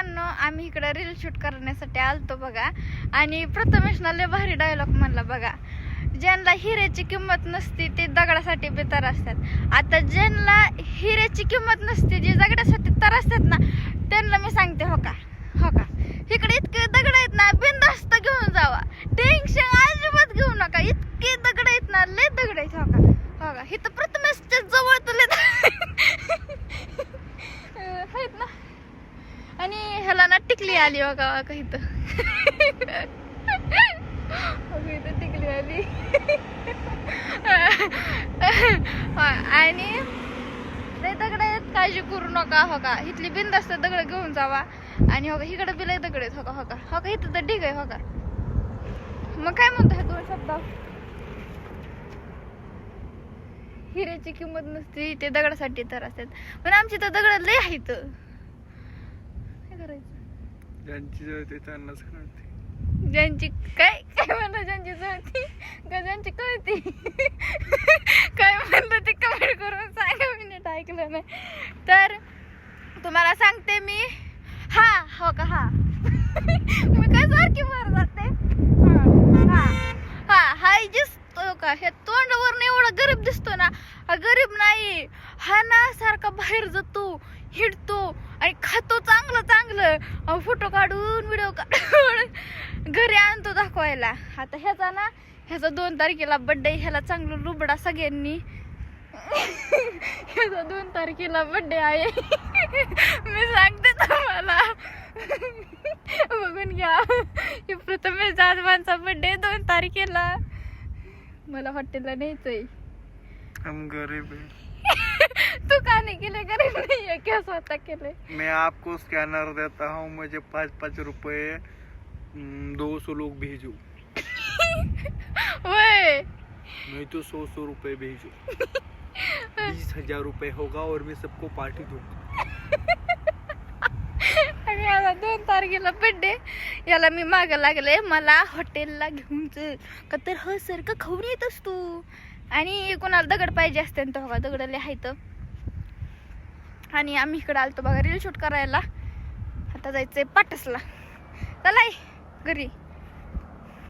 मित्रांनो, आम्ही इकडे रील शूट करण्यासाठी आलतो बघा. आणि प्रथमेशना लय भारी डायलॉग म्हणला बघा, ज्यांना हिऱ्याची किंमत नसती ते दगडासाठी बेतार असतात. आता ज्यांना हिऱ्याची किंमत नसते, जे दगडासाठी तर असतात ना, त्यांना मी सांगते हो का इकडे इतके दगड आहेत ना, बिनधास्त घेऊन जावा, टेन्शन अजिबात घेऊ नका. इतके दगड आहेत ना, लय दगड आहेत हो का इथं प्रथमेशच्या जवळ तुले आहेत ना. आणि ह्याला ना टिकली आली बघा इथं इथं टिकली आली आणि लय दगड आहेत, काळजी करू नका हो का. इथली बिनधास्त दगड घेऊन जावा. आणि हो का इकडे बी लय दगड आहेत हो का इथं तर ठीक आहे हो का. मग काय म्हणतो हे दोन शब्द, हिऱ्याची किंमत नसती ते दगडासाठी तर असतात. पण आमची तर दगड लय आहेत. काय करायचं, ज्यांची जळते त्यांनाच कळते. ज्यांची काय काय म्हणलं, ज्यांची जळती का ज्यांची कळती काय म्हणलं ते कमेंट करून सांगा. मी नीट ऐकलं नाही तर तुम्हाला सांगते मी. हो का मी काय सारखी वर जाते. हाय दिसतो का, हे तोंडावर एवढा गरीब दिसतो ना, हा गरीब नाही. हा ना सारखा बाहेर जातो, हिंडतो आणि खातो चांगलं फोटो काढून व्हिडिओ काढून घरी आणतो दाखवायला. आता ह्याचा 2 तारखेला बर्थडे. ह्याला चांगलं लुबडा सगळ्यांनी. ह्याचा 2 तारखेला बर्थडे आहे. मी सांगते तुम्हाला, बघून घ्या. प्रथमेश जाधवांचा बर्थडे 2 तारखेला. मला हॉटेलला न्यायचंय. हम गरीब है. तू का नाही केले, गरीब नाहीये क्या स्वतः केले. मैं आपको स्कैनर देता हूँ, मुझे 5-5 रुपए 200 लोग भेजो. वय नहीं तो 100 रुपए भेजो. 20,000 रुपए होगा और मैं सबको पार्टी दूंगा. याला 2 तारखेला बर्थडे. याला मी माग लागले, मला हॉटेलला घेऊन चल का. तर हो सर का खाऊन येतस तू. आणि कोणाला दगड पाहिजे असते तर बघा दगडले आहेत. आणि आम्ही इकडे आलतो बघा रील शूट करायला. आता जायचंय पाटसला. चला घरी.